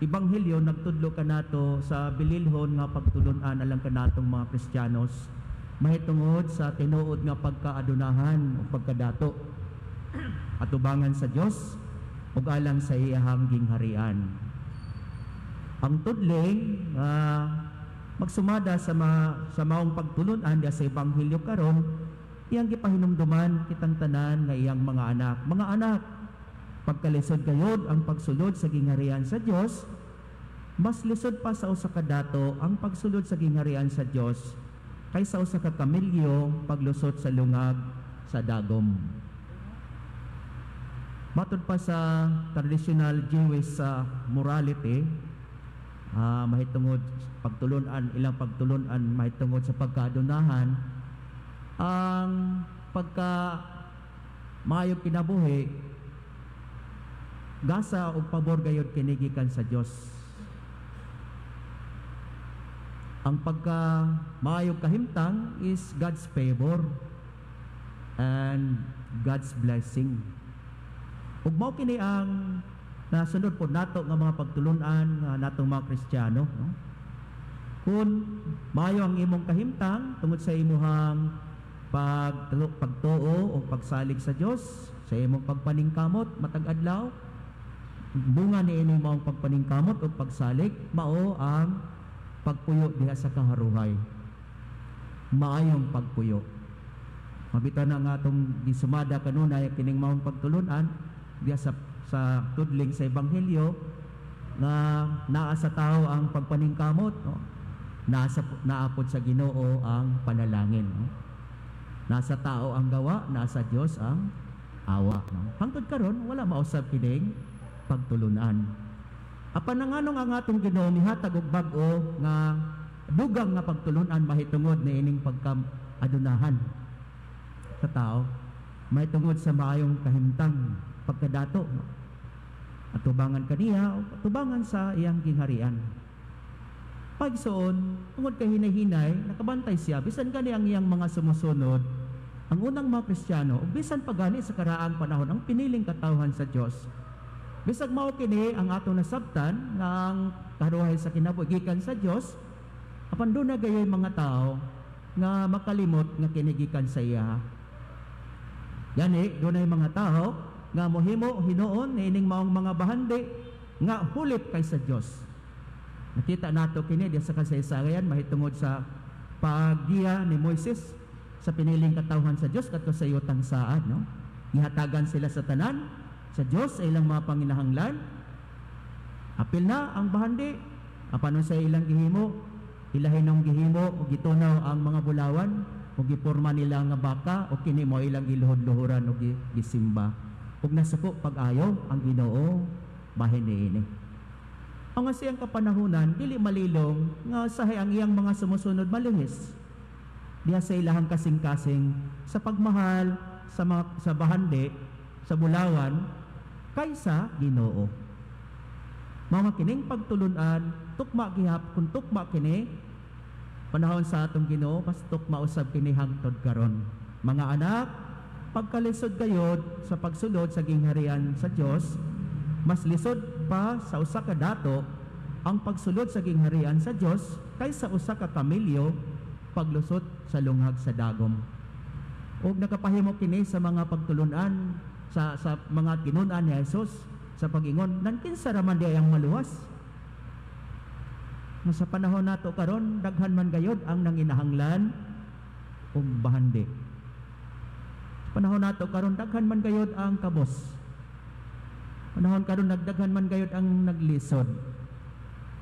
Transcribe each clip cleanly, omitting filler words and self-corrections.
Ebanghelyo nagtudlo kanato sa bililhon nga pagtulunan alang kanatong mga Kristiyanos mahitungod sa tinuod nga pagkaadunahan o pagkadato atubangan sa Dios ug alang sa iyahang gingharian. Ang tudling magsumada sa maong pagtulunan sa Ebanghelyo karon iyang gipahinumduman kitang tanan nga iyang mga anak. Mga anak, pagkalisod gayod ang pagsulod sa gingharian sa Dios, mas lisod pa sa usa ka dato ang pagsulod sa gingharian sa Dios kaysa usa ka kamilyo paglusot sa lungag sa dagom. Matod pa sa traditional Jewish morality, mahitungod ilang pagtulunan mahitungod sa pagkaadunahan, ang pagka maayong kinabuhi gasa o pabor gayod kinigikan sa Dios. Ang pagka maayong kahimtang is God's favor and God's blessing. Ug mao kini ang nasunod po nato nga mga pagtulunan nga natong mga Kristiyano, no? Kung maayo ang imong kahimtang tungod sa imuhang pagtuo o pagsalig sa Dios, sa imong pagpaningkamot matag adlaw, bunga ni ining maong pagpaningkamot o pagsalig mao ang pagpuyo diha sa kaharuhay. Maayong pagpuyo. Mabita na nga atong gisumada kanunay kining maong pagtulunan diha sa tudling sa Ebanghelyo nga naa sa tao ang pagpaningkamot, no? Naapod sa Ginoo ang panalangin, no? Nasa tao ang gawa, nasa Dios ang awa, no? Hangtod karon wala mausab kining pagtulunan. Apan nanganong ang atong Ginoo mihatag og bag-o nga dugang nga pagtulunan mahitungod ni ining pagkaadunahan sa tao, mahitungod sa maayong kahimtang pagkadato, no? Atubangan kaniya o atubangan sa iyang gingharian. Pagsoon, tungod kay hinay-hinay, nakabantay siya, bisan gani ang iyang mga sumusunod, ang unang mga Kristiyano, o bisan pagani sa karaang panahon, ang piniling katawhan sa Diyos. Bisag mao kini ang atong nasabtan, nga ang karuhay sa kinabuhi gikan sa Diyos, apan doon na gayoy mga tao, nga makalimot nga kinigikan sa iya. Gani, doon ay mga tao, nga mohimo hinuon, ining maong mga bahandi, nga hulip kay sa Diyos. Nakita nato kini diya sa kasaysayan mahitungod sa paggiya ni Moises sa piniling katawhan sa Dios kadto sa iyotang saad, no? Gihatagan sila sa tanan sa Dios sa ilang mga panginahanglan. Apil na ang bahandi apan sa ilang gihimo, ilahinong gihimo ug gitunaw ang mga bulawan ug giporma nila nga baka ug kini mo ilang giluhod-luhuran ug gisimba. Ug nasuko pag-ayo ang Ginoo bahin niini. Ang asiyang kapanahunan, dili malilong nga sahay ang iyang mga sumusunod malihis. Diha sa ilahang kasing-kasing sa pagmahal sa bahandi, sa bulawan, kaysa Ginoo. Mga kining pagtulunan, tukma gihap, kung tukma kini, panahon sa atong Ginoo, mas tukma usab kini hangtod karon. Mga anak, pagkalisod gayod sa pagsulod sa gingharian sa Dios, mas lisod pa sa usa ka dato ang pagsulod sa gingharian sa Dios kaysa usa ka kamilyo paglusot sa lungag sa dagom. Ug nakapahimo kini sa mga pagtulunan sa mga tinunan ni Jesus sa pag-ingon nan kinsa ra man di ang maluwas. Sa panahon nato karon daghan man gayod ang nanginahanglan ug bahandi. Sa panahon nato karon daghan man gayod ang kabos. Panahon karon nagdaghan man gayud ang naglisod.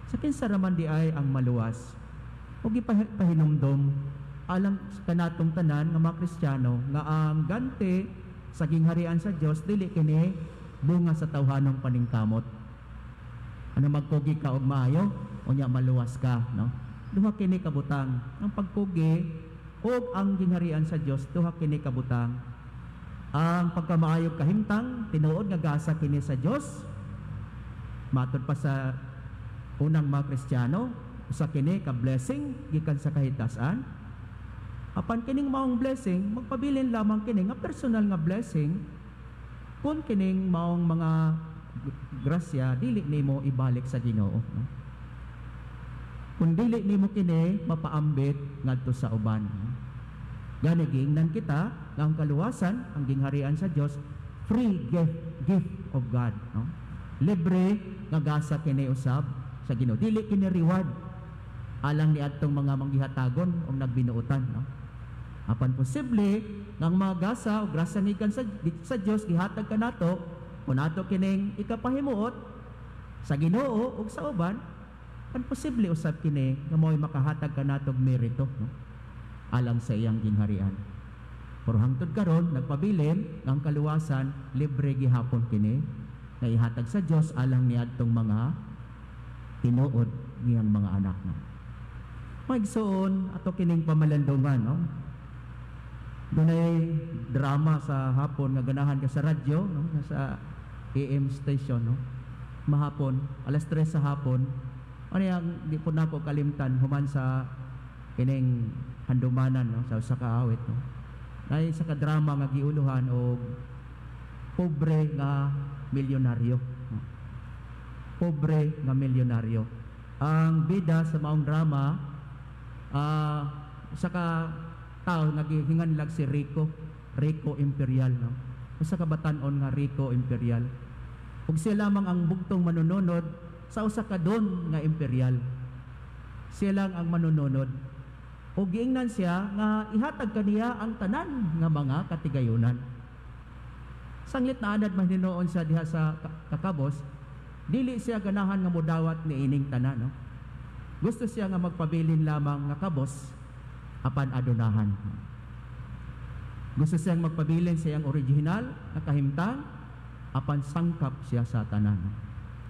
Sa kinsa ra man di ay ang maluwas. Ug ipahinumdom alang kanatong tanan nga mga Kristiyano nga ang ganti sa gingharian sa Dios dili kini bunga sa tawhanong paningkamot. Ano magkugi ka og maayo, unya maluwas ka, no? Duha kini kabutang. Ang pagkugi ug ang gingharian sa Dios duha kini kabutang. Ang pagkamaayog kahimtang, tinuod nga gasa kini sa Dios. Matod pa sa unang mga Kristiyano, usa kini ka blessing gikan sa kahitasan. Apan kining maong blessing, magpabilin lamang kini nga personal nga blessing. Kung kining maong mga grasya dili nimo ibalik sa Ginoo, no? Kung dili nimo kini mapaambit ngadto sa uban, no? Gani giingnan kita nga ang kaluwasan, ang gingharian sa Dios, free gift of God, no? Libre nga gasa kini usab sa Ginoo, dili kini reward alang ni adtong mga manggihatagon o nagbinuotan, no? Apan posible ng mga gasa o grasya gikan sa Dios gihatag kanato kung nato kining ikapahimuot sa Ginoo ug sa uban, kan posible usab kini nga mo'y makahatag kanatog merito, no? Alang sa iyang gingharian. Pero hangtod karon nagpabilin nga ang kaluwasan libre gihapon kini nga ihatag sa Dios alang ni adtong mga tinuod niyang mga anak, no? Maigsoon ato kining pamalandungan, no? Dunay drama sa hapon nga ganahan ka sa radyo, no? Sa AM station, no? Mahapon, alas 3 sa hapon, ano yung di po na ko kalimtan human sa kining handumanan, no? Sa usa ka awit, no? Nay sa ka drama nga giuluhan og pobre nga milyonaryo, no? Pobre nga milyonaryo. Ang bida sa maong drama sa ka tao naghihinganlag si Rico Imperial, no? Usa ka batan-on nga Rico Imperial. Ug siya lamang ang bugtong manununod sa usa ka don nga imperial. Siya lang ang manununod. Ug giingnan siya nga ihatag kaniya ang tanan nga mga katigayunan. Sanglit na anad man hinuon siya diha sa kakabos, dili siya ganahan nga modawat ni ining tanan, no? Gusto siya nga magpabilin lamang nga kabos apan adunahan. Gusto siyang magpabilin sa iyang original na kahimtang apan sangkap siya sa tanan.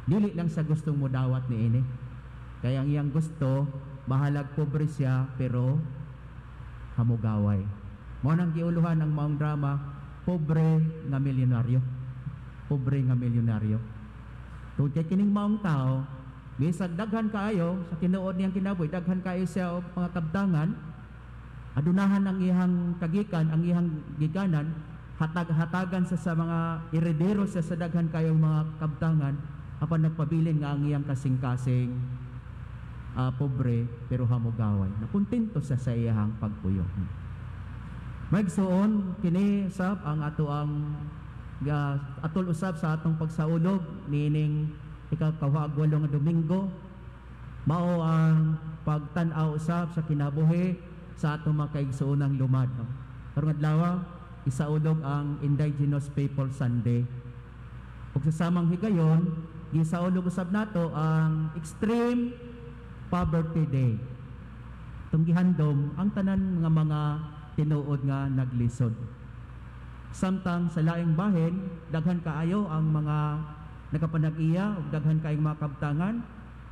Dili lang sa gustong modawat ni ini. Kaya ang iyang gusto, bahalag pobre siya pero hamugaway. Mao nang giuluhan ang maong drama, pobre nga milyonaryo. Pobre nga milyonaryo. Tungod kay kining maong tao, bisag daghan kaayo sa tinuod niyang kinabuhi, daghan kaayo siya og mga kabtangan, adunahan ang iyang kagikan, ang iyang giganan, hatag-hatagan sa mga iredero sa daghan kayong mga kabtangan, apan nagpabilin nga ang iyang kasing-kasing pobre pero hamugaway. Nakontento sa iyang pagpuyo. Magsuon kini usab ang ato ang atol usab sa atong pagsaulog nining ika-8 nga Domingo, mao ang pagtan-aw usab sa kinabuhi sa atong mga kaigsuonang lumad, no? Karong adlaw isaulog ang Indigenous People Sunday. Ug sa samang higayon, gisaulog usab nato ang Extreme Poverty Day. Tung gihandom ang tanan nga mga tinuod nga naglisod. Samtang sa laing bahin, daghan kaayo ang mga nakapanag-iya ug daghan kaayong mga kabtangan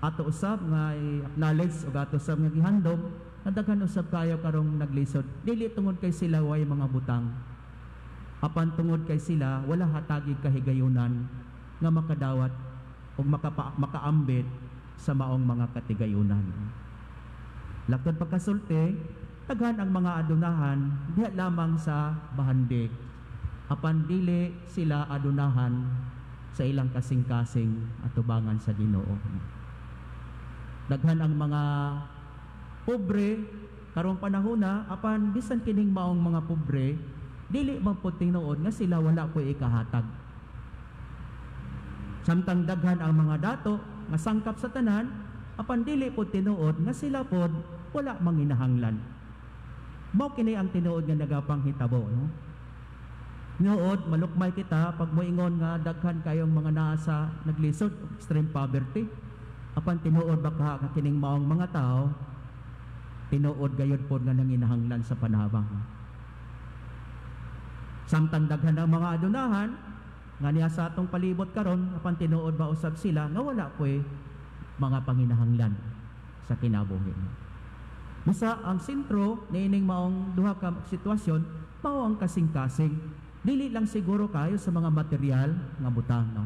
ato usab nga i-acknowledge ug ato usab nga gihandom na daghan usab kayo karong naglisod. Dili tungod kay sila way mga butang, apan tungod kay sila wala hatagig kahigayunan nga makadawat ug makaambit sa maong mga katigayunan. Laktod pagkasulti, daghan ang mga adunahan diha lamang sa bahandi, apan dili sila adunahan sa ilang kasing-kasing atubangan sa Ginoo. Daghan ang mga pobre karong panahona, apan bisan kining maong mga pobre dili man pud tinuod nga sila wala koy ikahatag. Samtang daghan ang mga dato nga sangkap sa tanan, apan dili pud tinuod nga sila pod wala manginahanglan. Mao kini ang tinuod nga nagapanghitabo, no? Nood malukmay kita pag moingon nga daghan kayong mga naa sa naglisod, extreme poverty. Apan tinuod baka kining maong mga tao tinuod gayud pod nga nanginahanglan sa panahawang. Samtang daghan ang mga adunahan nga niya sa atong palibot karon, apan tinuod ba usab sila nga wala koy mga panginahanglan sa kinabuhi. Busa ang sentro niining maong duha ka sitwasyon mao ang kasing-kasing. Dili lang siguro kayo sa mga material nga butang, no?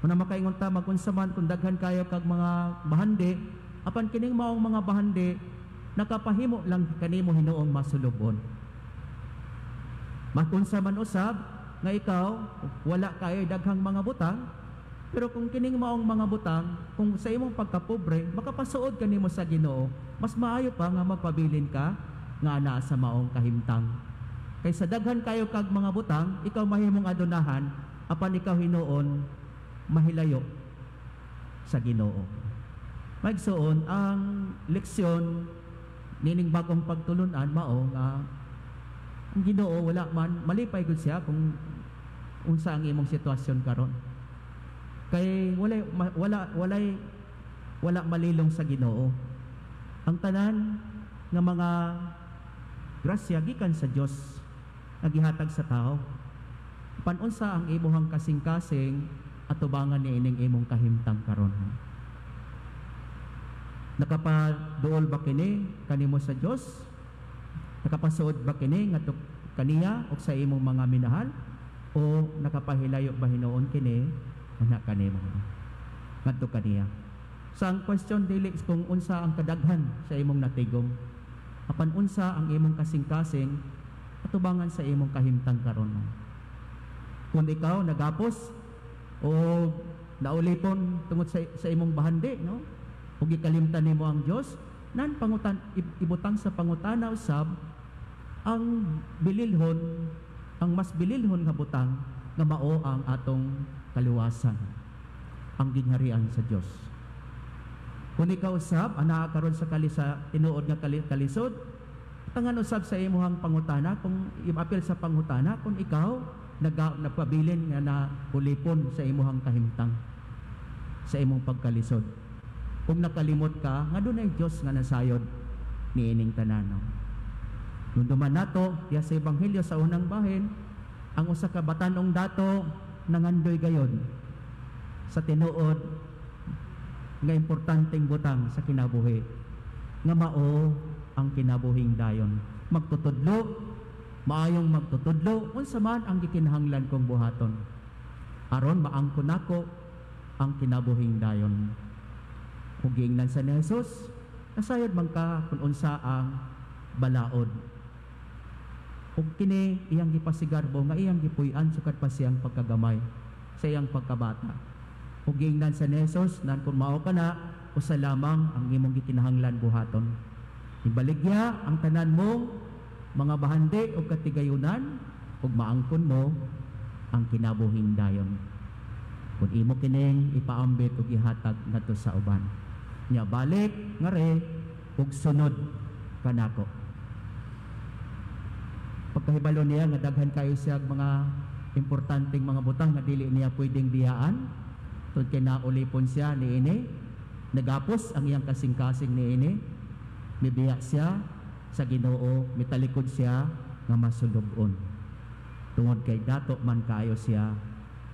Kung na makaingon ta magunsaman kung daghan kayo kag mga bahandi, apan kining maong mga bahandi nakapahimo lang kanimo hinuong masulubon. Makunsa man usab nga ikaw wala kayo daghang mga butang, Pero kung kining maong mga butang, kung sa imong pagkapobre, makapasuod kanimo sa Ginoo, mas maayo pa nga magpabilin ka nga naa sa maong kahimtang. Kaysa daghan kayo kag mga butang, ikaw mahimong adunahan, apan ikaw hinuon mahilayo sa Ginoo. Maigsoon ang leksyon nining bagong pagtulunan mao nga ang Ginoo wala man malipay gud siya kung unsa ang imong sitwasyon karon. Kay wala malilong sa Ginoo. Ang tanan nga mga grasya gikan sa Dios nga gihatag sa tao. Panunsa ang imong kasing-kasing atubangan niining imong kahimtang karon. Nakapaduol ba kini kanimo sa Dios? Nakapasuod ba kini ngadto kaniya o sa imong mga minahal? O nakapahilayo ba hinuon kini ana kanimo ngadto kaniya? Sa ang question dili kung unsa ang kadaghan sa imong natigom, apan unsa ang imong kasing-kasing atubangan sa imong kahimtang karon. Kung ikaw nagapos o naulipon tungod sa imong bahandi, no? Ug gikalimtan nimo ang Dios, nan pangutan ibutang sa pangutana usab ang bililhon, ang mas bililhon nga butang nga mao ang atong kaluwasan, ang gingharian sa Dios. Kung ikaw usab anaa karon sa tinuod nga kalisod, tangan usab sa imong pangutana kung iapil sa pangutana kung ikaw nagpabilin nga na ulipon sa imong kahimtang sa imong pagkalisod. Kung nakalimot ka nga dunay Dios nga nasayod niining tanan. Nunduman nato diya sa ebanghelyo sa unang bahin, ang usa ka batanong dato nangandoy gayon sa tinuod nga importanteng butang sa kinabuhi nga mao ang kinabuhing dayon. Magtutudlo, maayong magtutudlo unsa man ang gikinahanglan kong buhaton aron maangkon nako ang kinabuhing dayon. Kung giingnan sa ni Jesus, nasayod man ka kung unsa ang balaod. Kung kini iyang gipasigarbo nga iyang gipuy-an sukat pa siyang pagkagamay sa iyang pagkabata. Kung giingnan sa ni Jesus, nan kung mao ka na, usa lamang ang imong gikinahanglan buhaton. Ibaligya ang tanan mo, mga bahandi o katigayunan, ug maangkon mo ang kinabuhing dayon. Kung imo kining ipaambit ug ihatag ngadto sa uban. Nya balik nga re ug sunod kanako. Pagkahibalo niya nga daghan kayo siya mga importanteng mga butang nga dili niya pwedeng biyaan, tud kay naulipon siya niini, nagapos ang iyang kasing-kasing niini, mibiya siya sa Ginoo, mitalikod siya nga masulubon. Tungod kay dato man kayo siya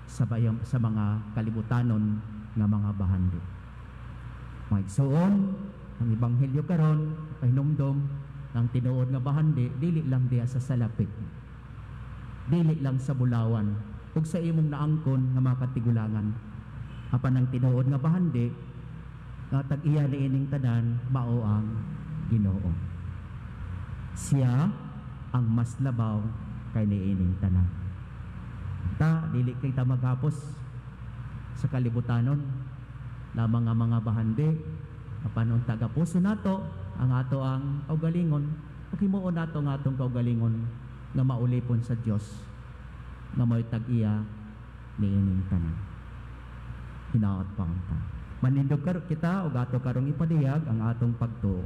sa mga kalibutanon nga mga bahandi. Maigsoon ang ebanghelyo karon pahinumdom ng tinuod nga bahandi dili lang diya sa salapit, dili lang sa bulawan ug sa imong naangkon nga mga katigulangan, apan ang tinuod nga bahandi nga tag-iya niining tanan mao ang Ginoo. Siya ang mas labaw kay niining tanan. Ta dili kay ta maghapos sa kalibutanon lamang nga mga bahandi, apan ang taga-puso nato ang ato ang kaugalingon, ug himuon nato nga atong kaugalingon nga maulipon sa Dios nga mo'y tag-iya niining tanan. Hinaot pa ang ta. Manindog kita ug ato karong ipadiyag ang atong pagtuo.